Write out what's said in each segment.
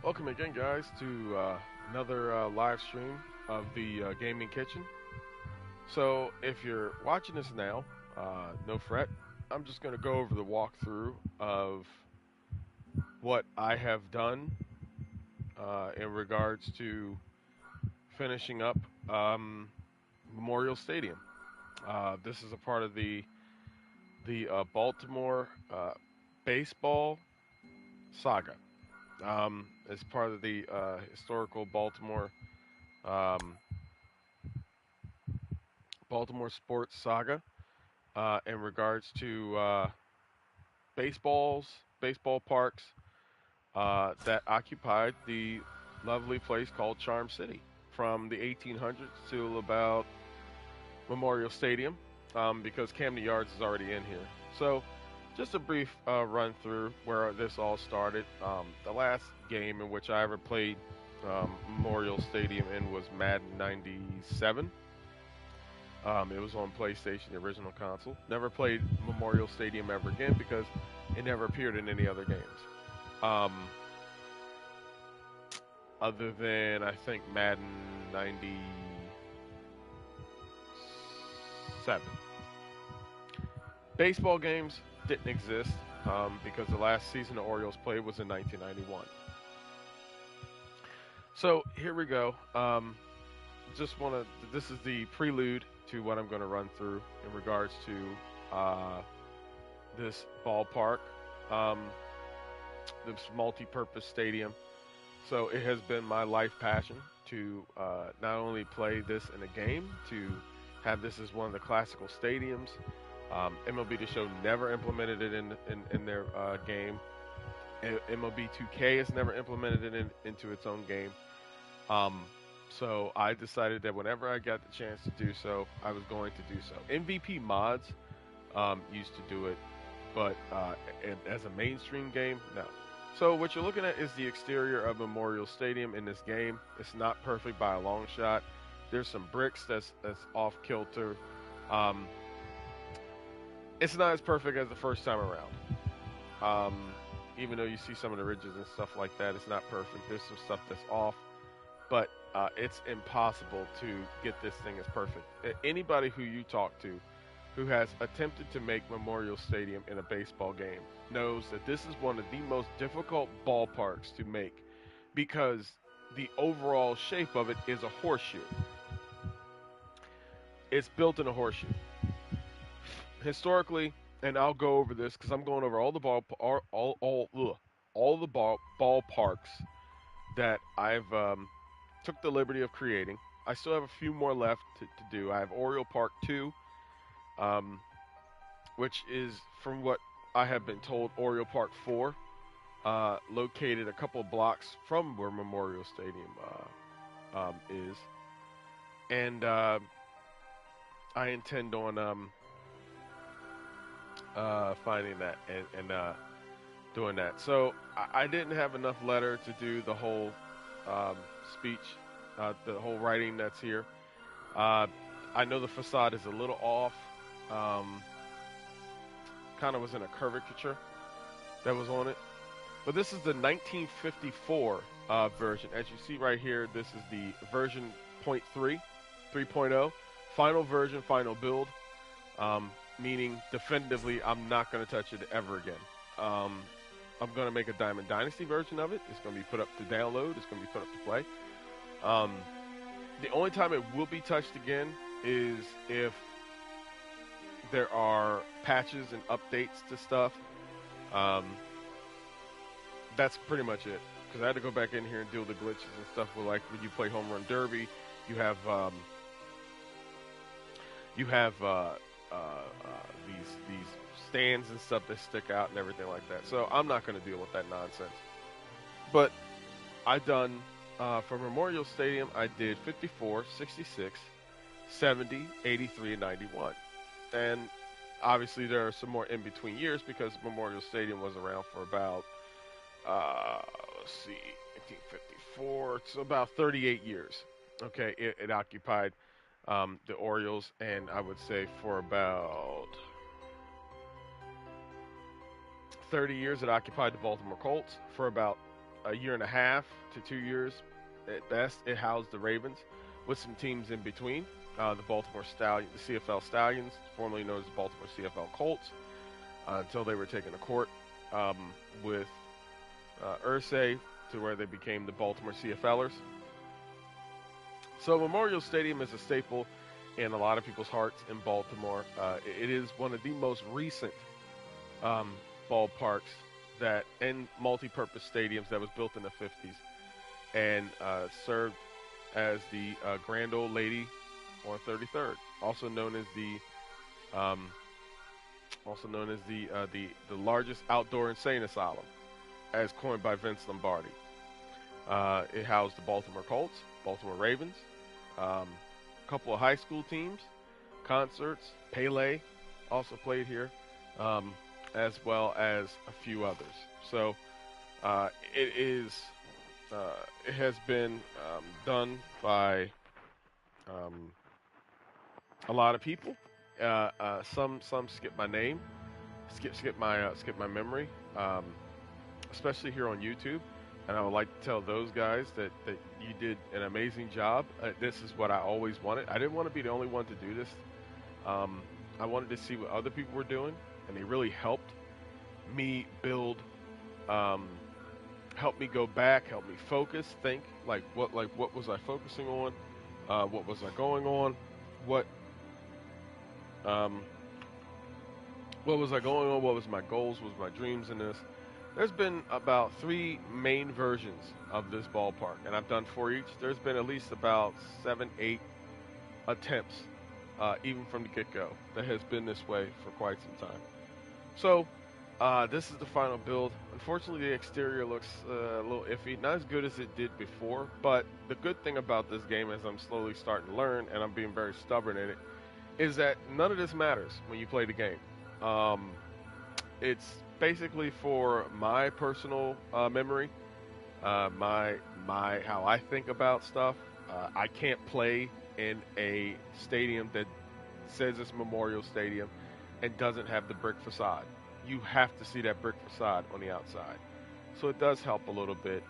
Welcome again, guys, to another live stream of the Gaming Kitchen. So, if you're watching this now, no fret. I'm just going to go over the walkthrough of what I have done in regards to finishing up Memorial Stadium. This is a part of the Baltimore baseball saga. It's part of the historical um, Baltimore sports saga in regards to baseball parks that occupied the lovely place called Charm City from the 1800s to about Memorial Stadium, because Camden Yards is already in here. So, just a brief run through where this all started. The last game in which I ever played Memorial Stadium in was Madden '97. It was on PlayStation, the original console. Never played Memorial Stadium ever again because it never appeared in any other games. Um, Other than, I think, Madden 97. Baseball games didn't exist because the last season the Orioles played was in 1991. So here we go. Just want to. This is the prelude to what I'm going to run through in regards to this ballpark, um, this multi-purpose stadium. So it has been my life passion to not only play this in a game, to have this as one of the classical stadiums. MLB The Show never implemented it in their game. MLB 2K has never implemented it into its own game. Um, so I decided that whenever I got the chance to do so, I was going to do so. MVP Mods used to do it, but as a mainstream game, no. So what you're looking at is the exterior of Memorial Stadium in this game. It's not perfect by a long shot. There's some bricks that's off kilter. Um, it's not as perfect as the first time around. Even though you see some of the ridges and stuff like that, it's not perfect. There's some stuff that's off, but it's impossible to get this thing as perfect. Anybody who you talk to who has attempted to make Memorial Stadium in a baseball game knows that this is one of the most difficult ballparks to make because the overall shape of it is a horseshoe. It's built in a horseshoe. Historically, and I'll go over this because I'm going over all the all the ballparks that I've took the liberty of creating. I still have a few more left to do. I have Oriole Park 2, um, which is, from what I have been told, Oriole Park 4, located a couple of blocks from where Memorial Stadium is. And I intend on finding that and doing that. So I didn't have enough letter to do the whole speech, the whole writing that's here. Uh, I know the facade is a little off. Um, Kind of was in a curvature that was on it. But this is the 1954 version. As you see right here, this is the version point 3, 3.0, final version, final build. Meaning definitively I'm not going to touch it ever again. I'm going to make a Diamond Dynasty version of it. It's going to be put up to download. It's going to be put up to play. Um, the only time it will be touched again is if there are patches and updates to stuff. Um, that's pretty much it. Because I had to go back in here and deal with the glitches and stuff. With, like, when you play Home Run Derby, you have you have these stands and stuff that stick out and everything like that. So I'm not going to deal with that nonsense. But I done for Memorial Stadium. I did 54, 66, 70, 83, and 91. And obviously there are some more in between years because Memorial Stadium was around for about let's see, 1954. It's about 38 years. Okay, it occupied the Orioles, and I would say for about 30 years it occupied the Baltimore Colts. For about a year and a half to 2 years at best. It housed the Ravens with some teams in between. The Baltimore Stallions, the CFL Stallions, formerly known as the Baltimore CFL Colts, until they were taken to court with Ursay, to where they became the Baltimore CFLers. So Memorial Stadium is a staple in a lot of people's hearts in Baltimore. It is one of the most recent ballparks and multi-purpose stadiums that was built in the 50s and served as the Grand Old Lady on 33rd, also known as the largest outdoor insane asylum, as coined by Vince Lombardi. It housed the Baltimore Colts, Baltimore Ravens, a couple of high school teams, concerts. Pele also played here, as well as a few others. So it has been done by a lot of people. Some skip my name, skip my memory, especially here on YouTube. And I would like to tell those guys that you did an amazing job. This is what I always wanted. I didn't want to be the only one to do this. I wanted to see what other people were doing, and they really helped me build, helped me go back, helped me focus, think what was I focusing on, what was I going on, what was I going on, what was my goals, what was my dreams in this. There's been about 3 main versions of this ballpark, and I've done 4 each. There's been at least about 7, 8 attempts, even from the get-go, that has been this way for quite some time. So this is the final build. Unfortunately, the exterior looks a little iffy, not as good as it did before, but the good thing about this game, as I'm slowly starting to learn, and I'm being very stubborn in it, is that none of this matters when you play the game. It's basically for my personal memory, my how I think about stuff. I can't play in a stadium that says it's Memorial Stadium and doesn't have the brick facade. You have to see that brick facade on the outside. So it does help a little bit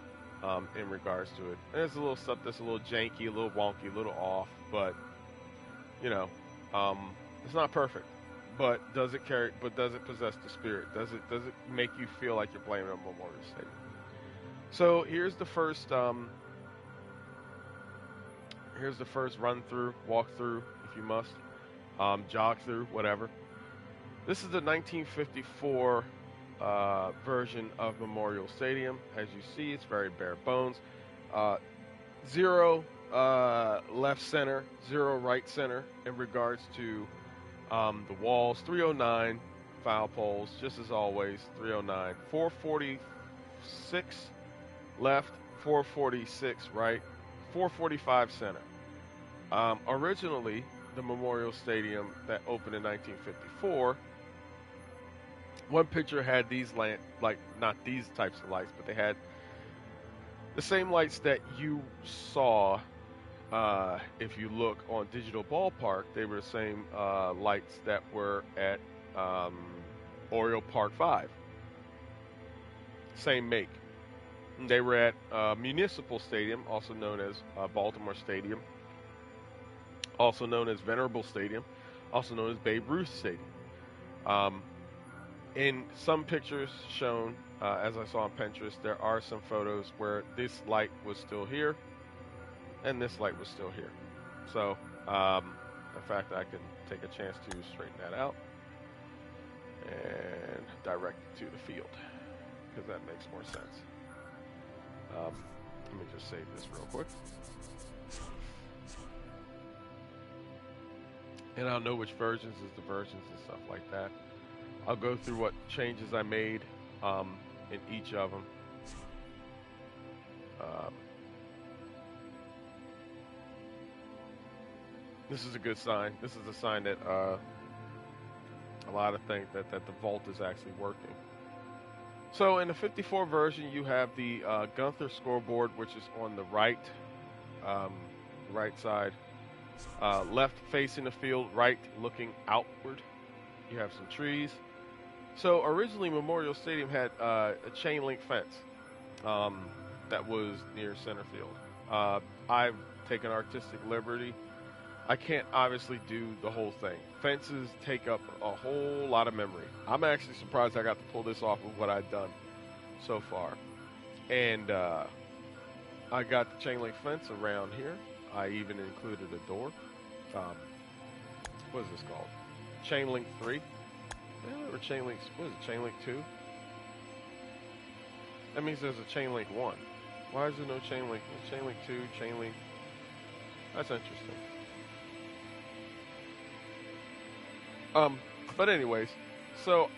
in regards to it. And there's a little stuff that's a little janky, a little wonky, a little off, but you know, it's not perfect. But does it possess the spirit? Does it make you feel like you're playing at a Memorial Stadium? So here's the first run through, walk through, if you must, jog through, whatever. This is the 1954 version of Memorial Stadium. As you see, it's very bare bones. 0 left center, 0 right center in regards to the walls. 309 foul poles, just as always. 309, 446 left, 446 right, 445 center. Originally, the Memorial Stadium that opened in 1954, one picture had these not these types of lights, but they had the same lights that you saw. If you look on Digital Ballpark, they were the same lights that were at Oriole Park 5. Same make. They were at Municipal Stadium, also known as Baltimore Stadium, also known as Venerable Stadium, also known as Babe Ruth Stadium. In some pictures shown, as I saw on Pinterest, there are some photos where this light was still here, and this light was still here. So, in fact, I can take a chance to straighten that out and direct it to the field, because that makes more sense. Let me just save this real quick. And I'll know which versions is the versions and stuff like that. I'll go through what changes I made in each of them. This is a good sign. This is a sign that a lot of think that the vault is actually working. So in the 54 version, you have the Gunther scoreboard, which is on the right side, left facing the field, right looking outward. You have some trees. So originally, Memorial Stadium had a chain link fence. um, that was near center field. I've taken artistic liberty. I can't obviously do the whole thing. Fences take up a whole lot of memory. I'm actually surprised I got to pull this off of what I've done so far. And I got the chain link fence around here. I even included a door. Um, what is this called? Chain link 3. Or chain link, what is it, chain link 2? That means there's a chain link 1. Why is there no chain link? Chain link 2, chain link. That's interesting. But anyways, so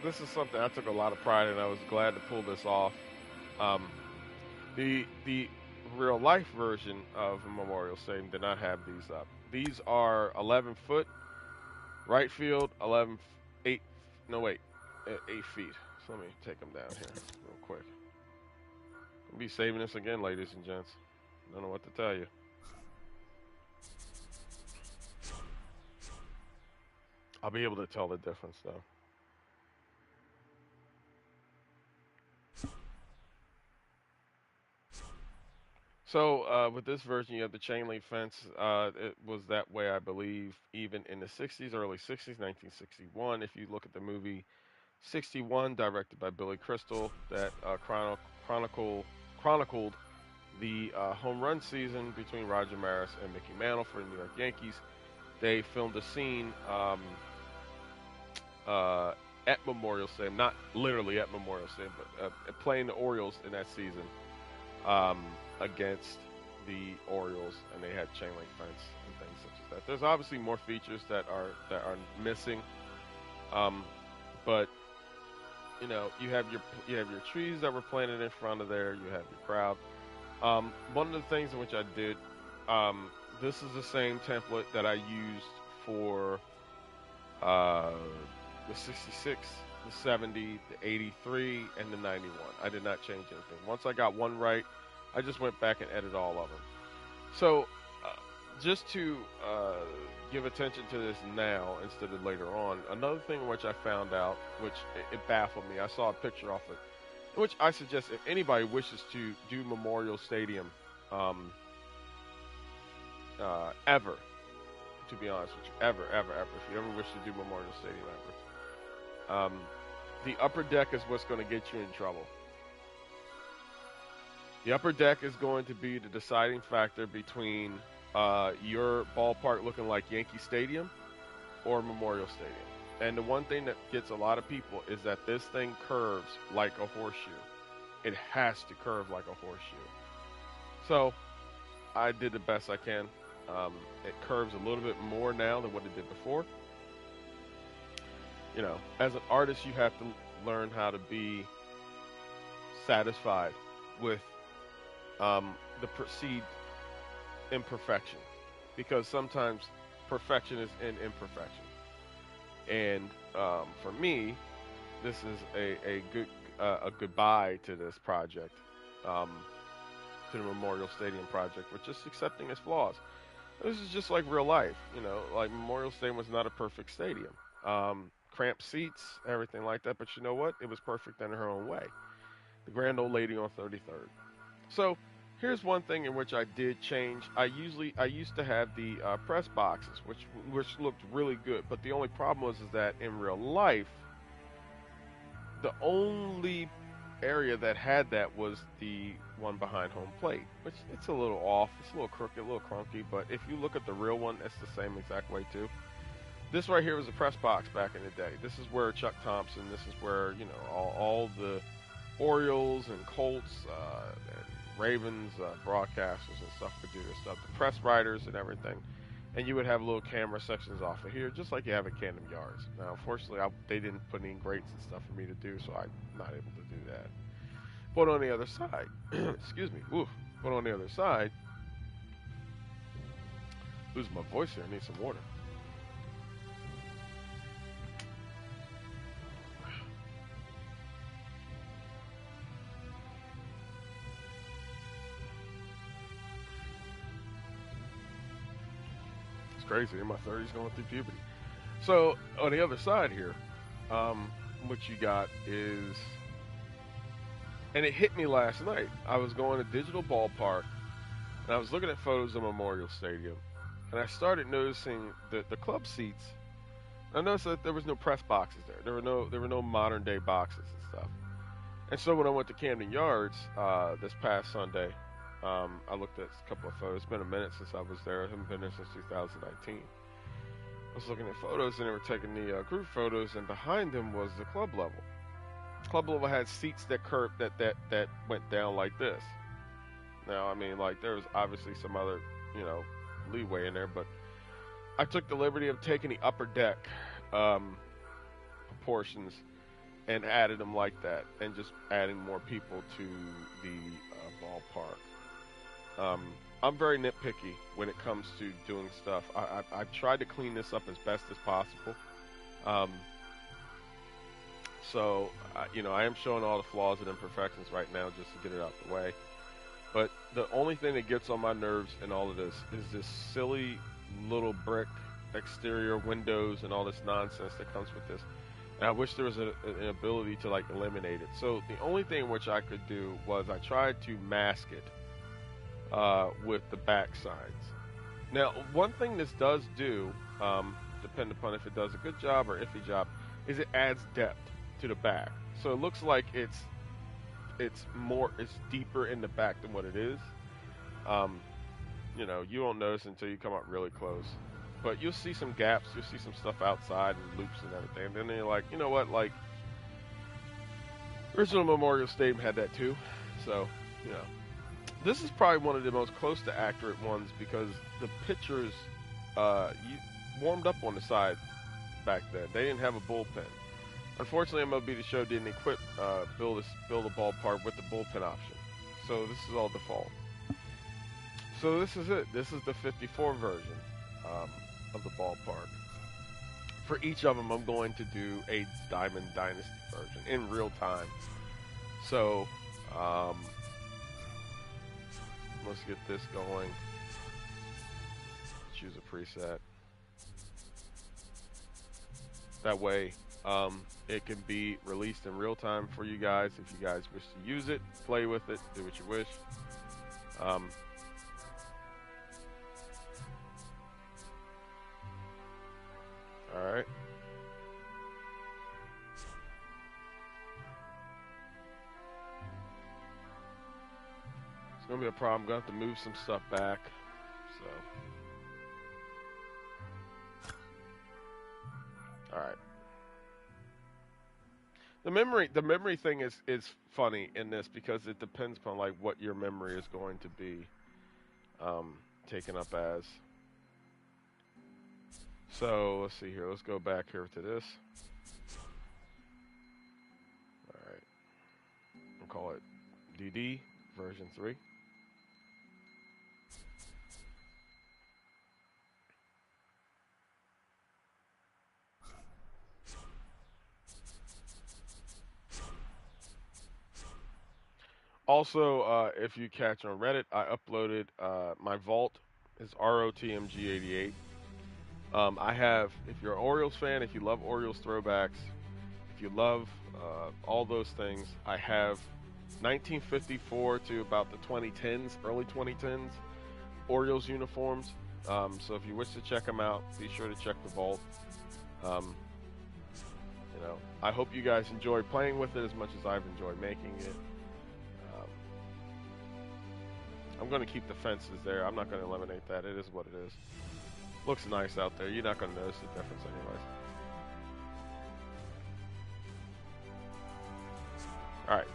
this is something I took a lot of pride in. I was glad to pull this off. Um, the real life version of Memorial Stadium did not have these up. These are 11 foot, right field, 8 feet. So let me take them down here real quick. I'll be saving this again, ladies and gents. I don't know what to tell you. I'll be able to tell the difference, though. So with this version, you have the chain link fence. It was that way, I believe, even in the 60s, early 60s, 1961. If you look at the movie 61, directed by Billy Crystal, that chronicled the home run season between Roger Maris and Mickey Mantle for the New York Yankees. They filmed a scene at Memorial Stadium, not literally at Memorial Stadium, but playing the Orioles in that season against the Orioles, and they had chain link fence and things such as that. There's obviously more features that are missing, but you know, you have your trees that were planted in front of there. You have your crowd. One of the things in which I did, this is the same template that I used for the 66, the 70, the 83, and the 91. I did not change anything. Once I got one right, I just went back and edited all of them. So, just to give attention to this now instead of later on, another thing which I found out, which it baffled me, I saw a picture off it, which I suggest if anybody wishes to do Memorial Stadium ever, to be honest with you, ever, if you ever wish to do Memorial Stadium ever, the upper deck is what's going to get you in trouble. The upper deck is going to be the deciding factor between your ballpark looking like Yankee Stadium or Memorial Stadium. And the one thing that gets a lot of people is that this thing curves like a horseshoe. It has to curve like a horseshoe. So I did the best I can. It curves a little bit more now than what it did before. You know, as an artist, you have to learn how to be satisfied with the perceived imperfection, because sometimes perfection is in imperfection. And for me, this is a goodbye to this project, to the Memorial Stadium project, with just accepting its flaws. This is just like real life, you know. Like Memorial Stadium was not a perfect stadium, cramped seats, everything like that. But you know what? It was perfect in her own way. The Grand Old Lady on 33rd. So here's one thing in which I did change. I used to have the press boxes, which looked really good. But the only problem was that in real life, the only area that had that was the one behind home plate, which it's a little off. It's a little crooked, a little clunky. But if you look at the real one, it's the same exact way too. This right here was a press box back in the day. This is where Chuck Thompson. This is where, you know, all the Orioles and Colts and Ravens broadcasters and stuff would do this stuff. The press writers and everything. And you would have little camera sections off of here, just like you have at Camden Yards. Now, unfortunately, they didn't put any grates and stuff for me to do, so I'm not able to do that. But on the other side, excuse me, oof. But on the other side, losing my voice here. I need some water. Crazy in my 30s going through puberty. So on the other side here, what you got is And it hit me last night. I was going to Digital Ballpark, and I was looking at photos of Memorial Stadium, and I started noticing the club seats. I noticed that there was no press boxes there. There were no modern day boxes and stuff. And so when I went to Camden Yards this past Sunday, I looked at a couple of photos. It's been a minute since I was there. I haven't been there since 2019. I was looking at photos, and they were taking the group photos, and behind them was the club level. Club level had seats that curved that went down like this. Now, I mean, like there was obviously some other, leeway in there, but I took the liberty of taking the upper deck proportions and added them like that, and just adding more people to the ballpark. I'm very nitpicky when it comes to doing stuff. I've tried to clean this up as best as possible. So, I am showing all the flaws and imperfections right now just to get it out the way. But the only thing that gets on my nerves in all of this is this silly little brick exterior windows and all this nonsense that comes with this. And I wish there was an ability to eliminate it. So the only thing which I could do was I tried to mask it with the back signs. Now, one thing this does do, depending upon if it does a good job or iffy job, is it adds depth to the back. So it looks like it's deeper in the back than what it is. You won't notice until you come up really close. But you'll see some gaps, you'll see some stuff outside and loops and everything. And then you're like, you know what, original Memorial Stadium had that too. So, this is probably one of the most close to accurate ones because the pictures warmed up on the side back then. They didn't have a bullpen. Unfortunately, MLB The Show didn't equip build a ballpark with the bullpen option. So this is all default. So this is it. This is the 54 version of the ballpark. For each of them, I'm going to do a Diamond Dynasty version in real time. So let's get this going. Choose a preset. That way, it can be released in real time for you guys if you guys wish to use it, play with it, do what you wish. All right. It's gonna be a problem. I'm gonna have to move some stuff back. So, all right. The memory thing is funny in this because it depends upon what your memory is going to be taken up as. So let's see here. Let's go back here to this. All right. We'll call it DD version 3. Also, if you catch on Reddit, I uploaded my vault is ROTMG88. I have, if you're an Orioles fan, if you love Orioles throwbacks, if you love all those things, I have 1954 to about the 2010s, early 2010s, Orioles uniforms. So if you wish to check them out, be sure to check the vault. I hope you guys enjoy playing with it as much as I've enjoyed making it. I'm going to keep the fences there. I'm not going to eliminate that. It is what it is. Looks nice out there. You're not going to notice the difference anyways. Alright.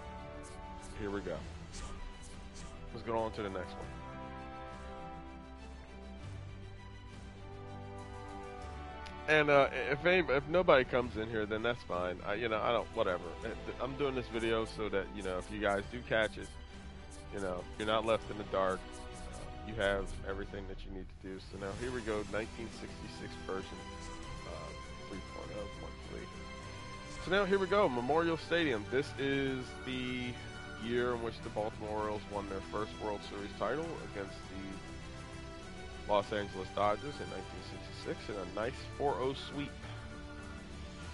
Here we go. Let's go on to the next one. And if nobody comes in here, then that's fine. I don't, whatever. I'm doing this video so that, if you guys do catch it, you're not left in the dark. You have everything that you need to do. So now here we go, 1966 version 3.0.3. So now here we go, Memorial Stadium. This is the year in which the Baltimore Orioles won their first World Series title against the Los Angeles Dodgers in 1966 in a nice 4-0 sweep.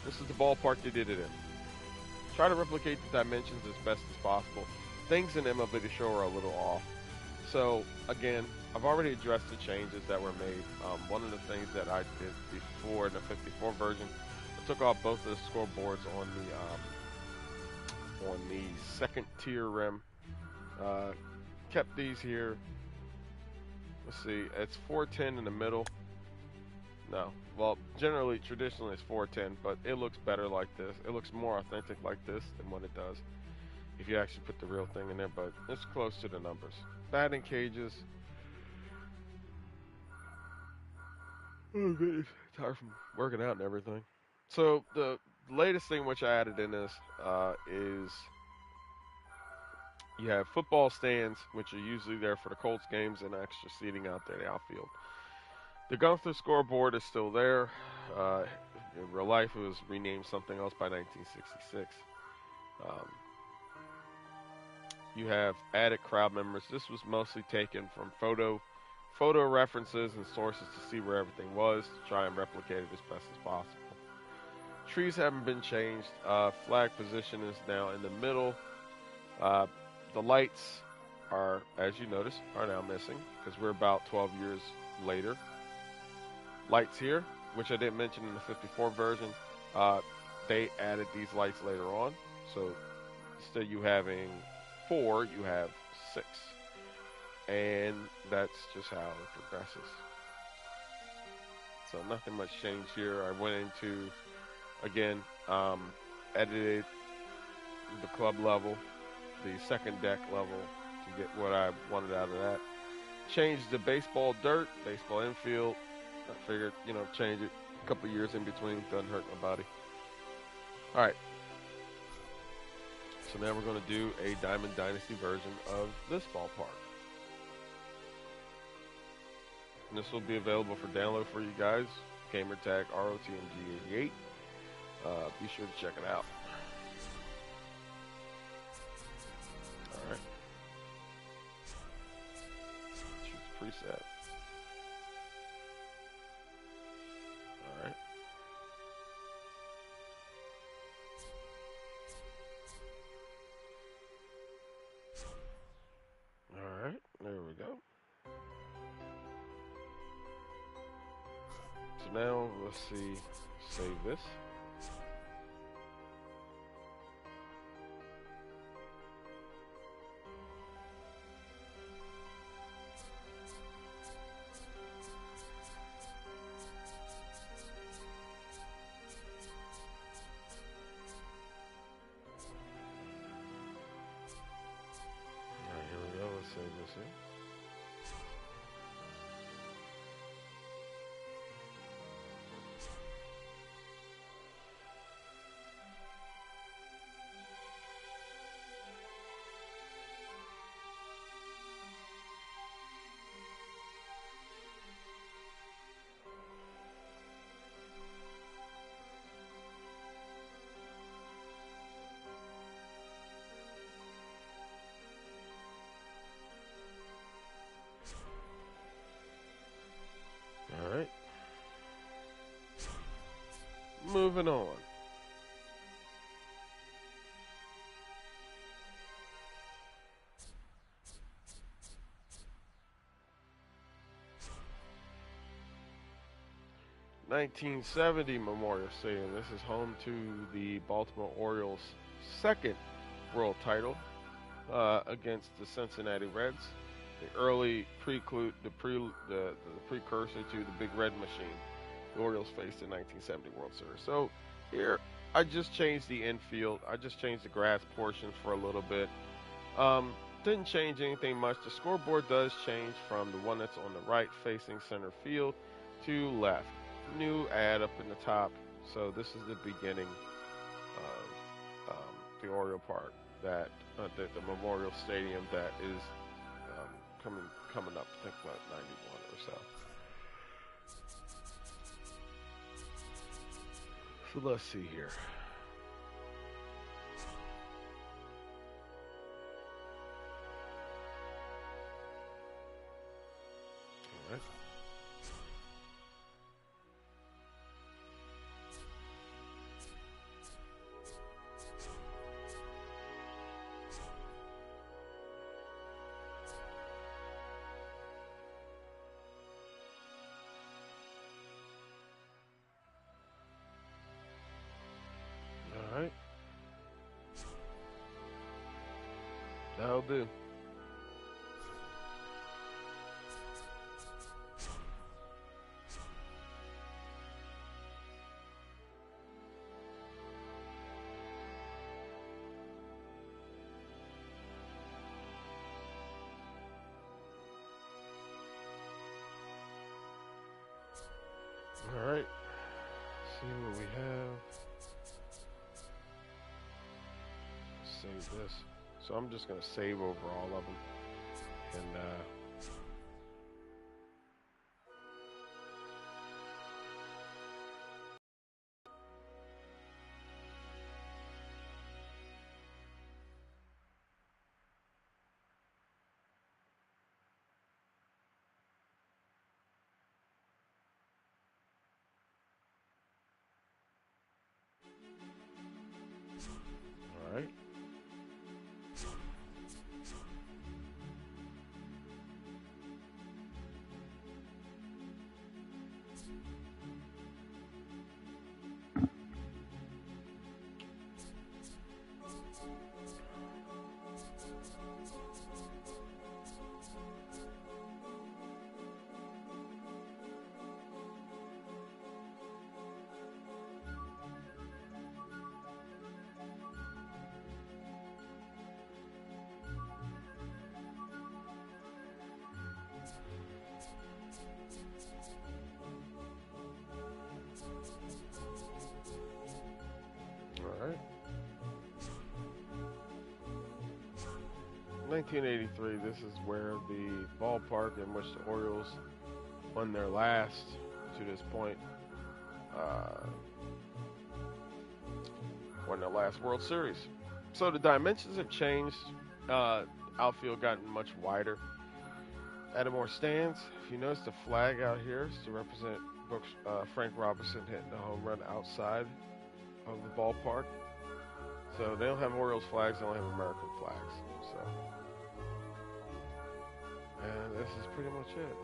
This is the ballpark they did it in. Try to replicate the dimensions as best as possible. Things in MLB The Show are a little off. So again, I've already addressed the changes that were made. One of the things that I did before in the 54 version, I took off both of the scoreboards on the second tier rim. Kept these here. Let's see, it's 410 in the middle. No, well, traditionally it's 410, but it looks better like this. It looks more authentic like this than what it does if you actually put the real thing in there, but it's close to the numbers. Batting cages. Oh, goodness. Tired from working out and everything. So the latest thing which I added in this is you have football stands, which are usually there for the Colts games, and extra seating out there in the outfield. The Gunther scoreboard is still there. In real life, it was renamed something else by 1966. You have added crowd members. This was mostly taken from photo references and sources to see where everything was, to try and replicate it as best as possible. Trees haven't been changed. Flag position is now in the middle. The lights are, as you notice, are now missing because we're about 12 years later. Lights here, which I didn't mention in the 54 version, they added these lights later on. So instead of you having 4, you have 6. And that's just how it progresses. So nothing much changed here. I went into, again, edited the club level, the second deck level to get what I wanted out of that. Changed the baseball dirt, baseball infield. I figured, change it a couple years in between. Doesn't hurt nobody. All right. So now we're going to do a Diamond Dynasty version of this ballpark. And this will be available for download for you guys. Gamertag ROTMG88. Be sure to check it out. All right. Choose preset. All right. All right. There we go. So now let's see. Save this. Save this in. All right. Moving on. (1970) Memorial Stadium. This is home to the Baltimore Orioles' second world title against the Cincinnati Reds. The early precursor to the Big Red Machine the Orioles faced in 1970 World Series. So here, I just changed the infield. I just changed the grass portion for a little bit. Didn't change anything much. The scoreboard does change from the one that's on the right facing center field to left. New ad up in the top. So this is the beginning of the Oriole Park, that the Memorial Stadium that is coming up, I think about 91 or so. So let's see here. All right. That'll do. All right. See what we have. Save this. So I'm just gonna save over all of them, and all right. All right. 1983. This is where the ballpark in which the Orioles won their last, to this point, won their last World Series. So the dimensions have changed. Outfield gotten much wider. Added more stands. If you notice, the flag out here is to represent Frank Robinson hitting the home run outside of the ballpark. So they don't have Orioles flags, they only have American flags. So, and this is pretty much it.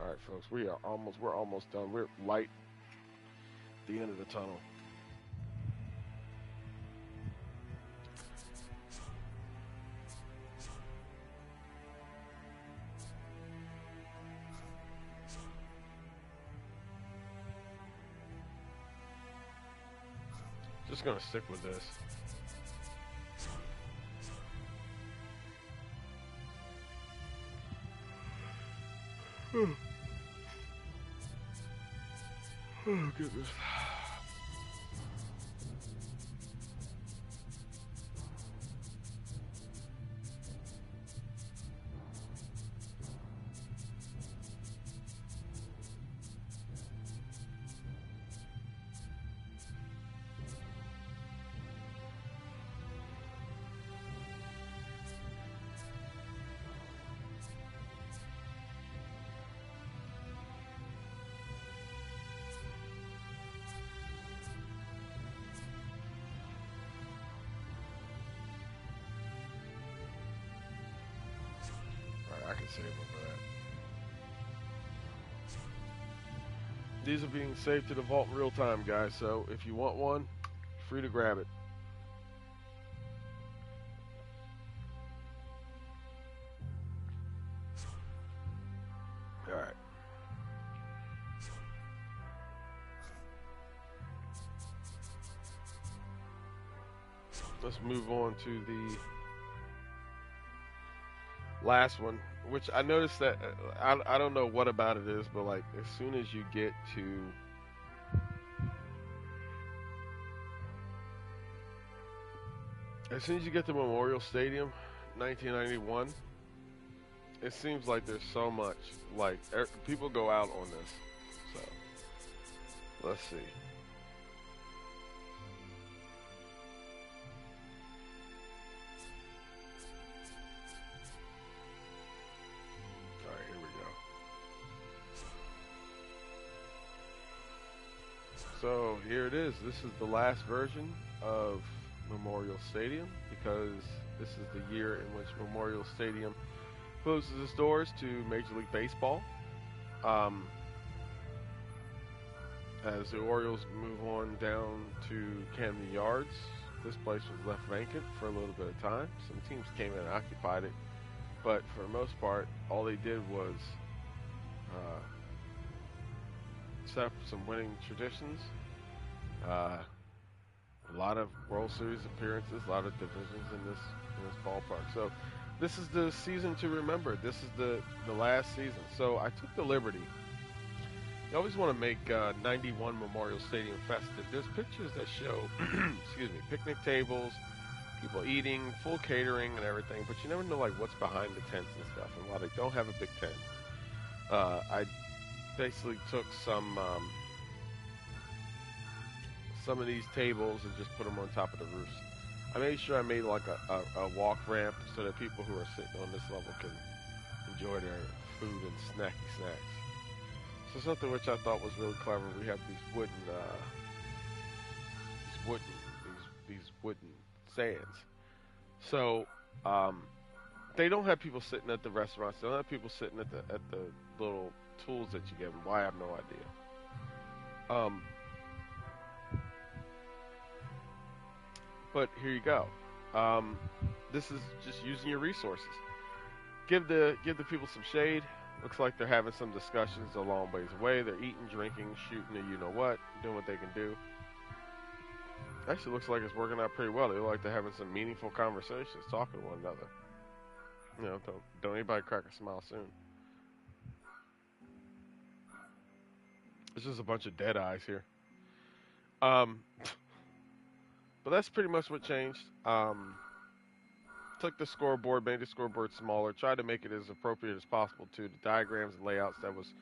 All right, folks, we're almost done. We're light at the end of the tunnel. Just gonna stick with this. Oh, goodness. I can save over that. These are being saved to the vault in real time, guys, so if you want one, free to grab it. All right. Let's move on to the last one, which I noticed that I don't know what about it is, but like as soon as you get to Memorial Stadium, 1991, it seems like there's so much like people go out on this. So let's see. All right, here we go. So here it is. This is the last version of Memorial Stadium because this is the year in which Memorial Stadium closes its doors to Major League Baseball. Um, as the Orioles move on down to Camden Yards, this place was left vacant for a little bit of time. Some teams came in and occupied it, but for the most part, all they did was set up some winning traditions. A lot of World Series appearances, a lot of divisions in this ballpark. So this is the season to remember. This is the last season. So I took the liberty. You always want to make 91 Memorial Stadium festive. There's pictures that show, excuse me, picnic tables, people eating, full catering and everything, but you never know like what's behind the tents and stuff. And while they don't have a big tent, I basically took some of these tables and just put them on top of the roofs. I made sure I made like a walk ramp so that people who are sitting on this level can enjoy their food and snacky snacks. So something which I thought was really clever. We have these wooden stands. So they don't have people sitting at the restaurants. They don't have people sitting at the little tools that you give them. Why, I have no idea. But here you go. This is just using your resources. Give the people some shade. Looks like they're having some discussions a long ways away. They're eating, drinking, shooting, and you know what, doing what they can do. Actually, looks like it's working out pretty well. They look like they're having some meaningful conversations, talking to one another. You know, don't anybody crack a smile soon. It's just a bunch of dead eyes here. But that's pretty much what changed. Took the scoreboard, made the scoreboard smaller, tried to make it as appropriate as possible to the diagrams and layouts that was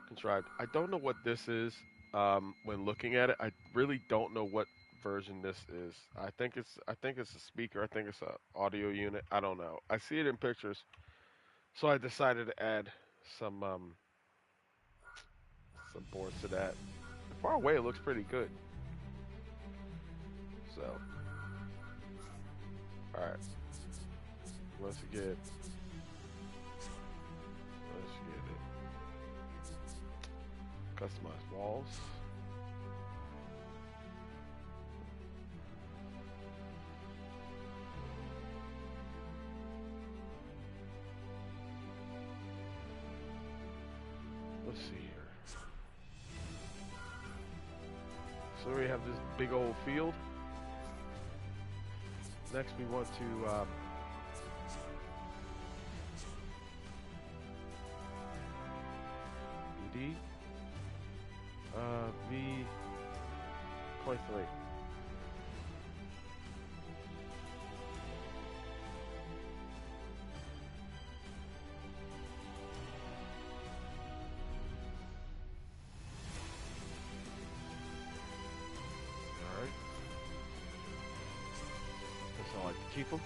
contrived. I don't know what this is when looking at it. I really don't know what version this is. I think it's a speaker. I think it's an audio unit. I don't know. I see it in pictures, so I decided to add some boards to that. Far away, it looks pretty good. So, all right. Let's get it. Customize walls. Let's see here. So we have this big old field. Next we want to BD V.3. Alright. Guess I like to keep them.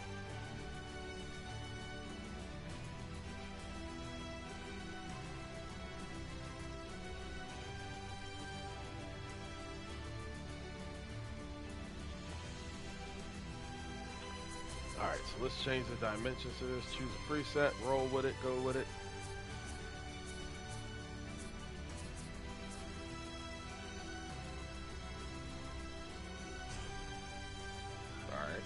Alright, so let's change the dimensions to this. Choose a preset, roll with it, go with it. Alright.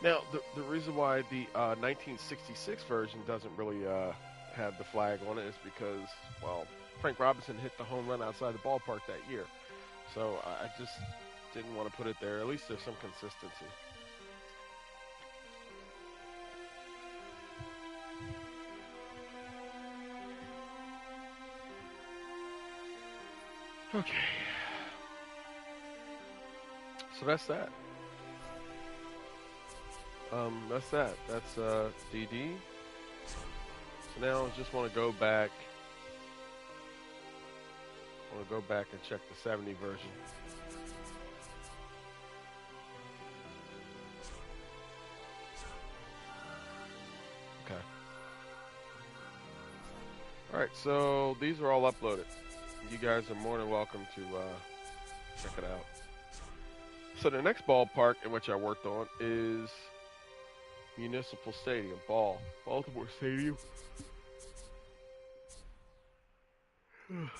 Now, the reason why the 1966 version doesn't really have the flag on it is because, well, Frank Robinson hit the home run outside the ballpark that year. So I just didn't want to put it there. At least there's some consistency. Okay. So that's that. That's that. That's DD. So now I just want to go back. I want to go back and check the 70 version. Okay. All right. So these are all uploaded. You guys are more than welcome to check it out. So the next ballpark in which I worked on is Municipal Stadium, Baltimore Stadium. I'm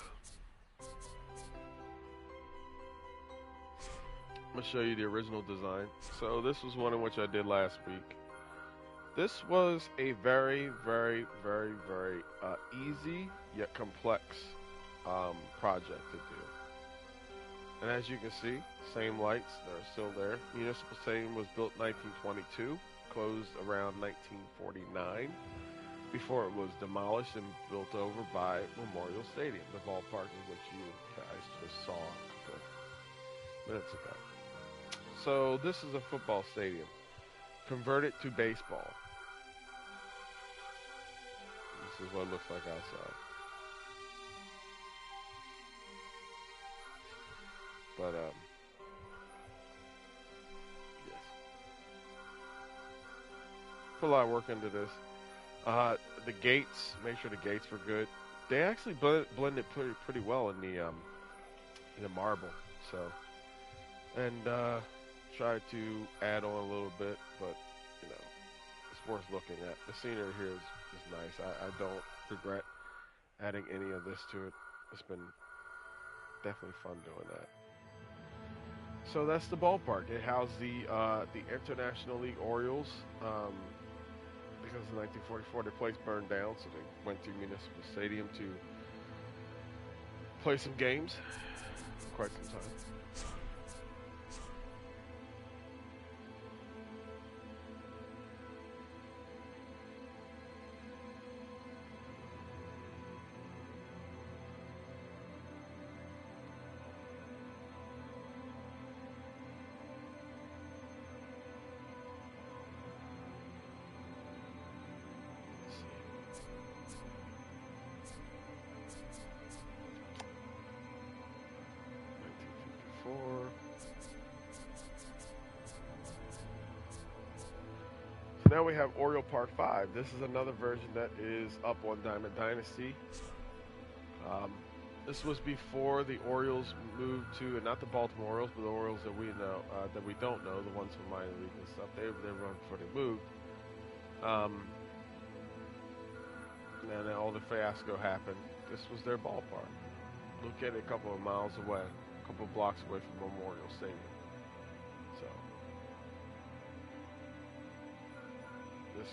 gonna show you the original design. So this was one in which I did last week. This was a very, very, very, very easy yet complex project to do. And as you can see, same lights, they're still there. Municipal Stadium was built in 1922, closed around 1949, before it was demolished and built over by Memorial Stadium, the ballpark in which you guys just saw a couple of minutes ago. So this is a football stadium, converted to baseball. This is what it looks like outside. But yes, put a lot of work into this. The gates, make sure the gates were good. They actually blended pretty well in the marble. So, and tried to add on a little bit, but you know, it's worth looking at. The scenery here is nice. I don't regret adding any of this to it. It's been definitely fun doing that. So that's the ballpark. It housed the International League Orioles. Because in 1944 the place burned down, so they went to Municipal Stadium to play some games for quite some time. Let's see. 1954. So now we have Oriole Park 5. This is another version that is up on Diamond Dynasty. Um, this was before the Orioles moved to, not the Baltimore Orioles, but the Orioles that we know, that we don't know, the ones from minor league and stuff. They run before they moved. Um, and then all the fiasco happened. This was their ballpark. Look at it a couple of miles away, a couple of blocks away from Memorial Stadium. So this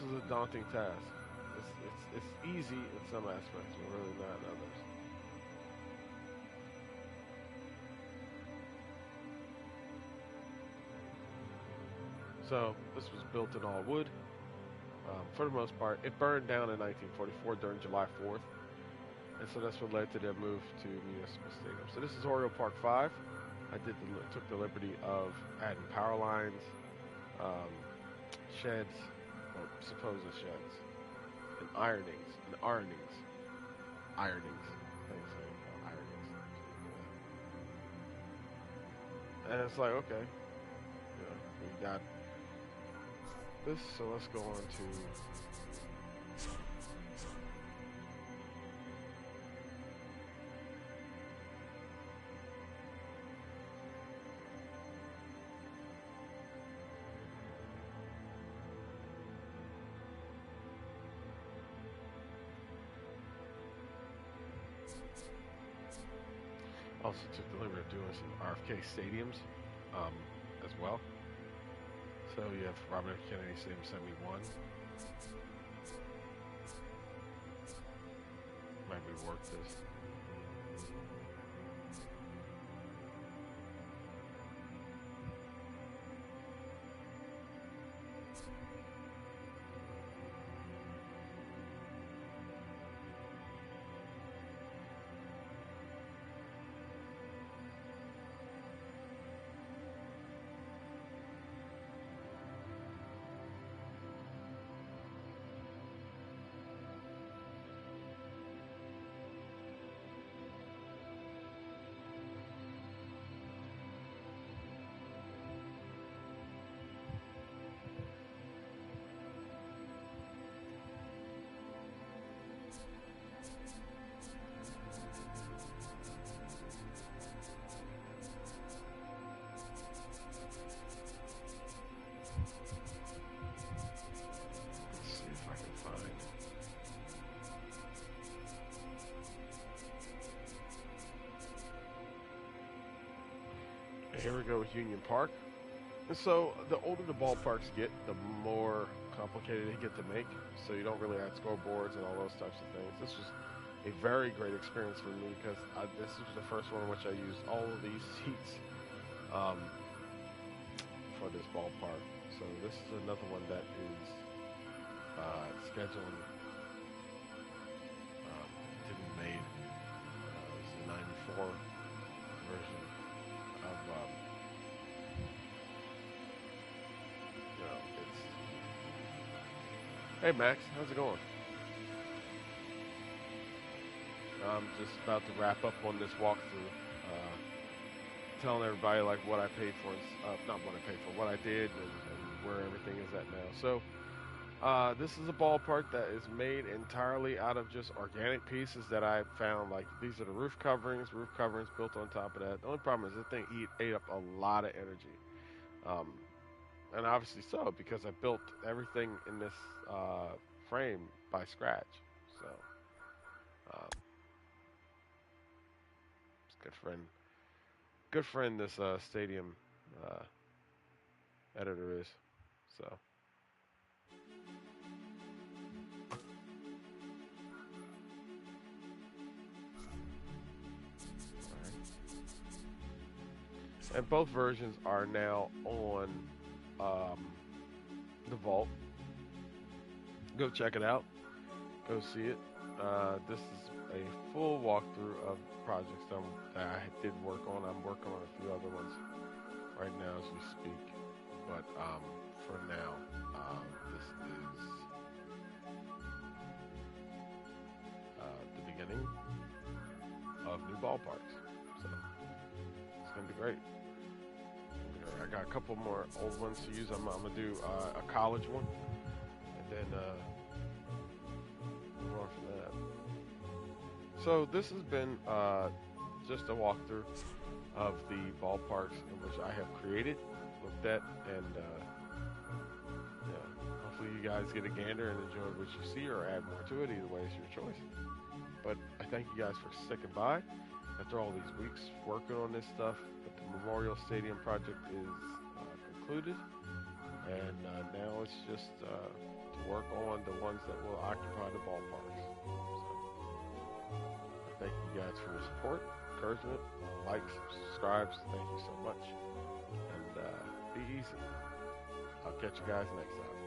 is a daunting task. It's easy in some aspects, but really not in others. So this was built in all wood. For the most part, it burned down in 1944 during July 4th, and so that's what led to their move to Municipal Stadium. So this is Oriole Park 5. I took the liberty of adding power lines, um, sheds, or supposed sheds, and ironings. Thanks, ironings. And it's like, okay, we got this, so let's go on to also took the liberty of doing some RFK stadiums. Um, as well. So you have Robert F. Kennedy Stadium 71. Might rework this. Here we go with Union Park. And so the older the ballparks get, the more complicated they get to make. So you don't really add scoreboards and all those types of things. This was a very great experience for me because this was the first one in which I used all of these seats for this ballpark. So this is another one that is scheduled to be made. It's a 94 version of it's. Hey Max, how's it going? I'm just about to wrap up on this walkthrough, telling everybody like what I paid for, not what I paid for, what I did, and where everything is at now. So this is a ballpark that is made entirely out of just organic pieces that I found. Like these are the roof coverings built on top of that. The only problem is this thing ate up a lot of energy, and obviously so because I built everything in this frame by scratch. So it's good friend this stadium editor is. So. And both versions are now on the Vault. Go check it out. Go see it. This is a full walkthrough of projects that I did work on. I'm working on a few other ones right now as we speak. But for now, this is the beginning of new ballparks. So it's going to be great. I got a couple more old ones to use. I'm gonna do a college one, and then move on from that. So this has been just a walkthrough of the ballparks in which I have created, looked at, and hopefully you guys get a gander and enjoy what you see, or add more to it. Either way, it's your choice. But I thank you guys for sticking by after all these weeks working on this stuff. But the Memorial Stadium project is concluded, and now it's just to work on the ones that will occupy the ballparks. So, thank you guys for your support, encouragement, likes, subscribes. Thank you so much, and be easy. I'll catch you guys next time.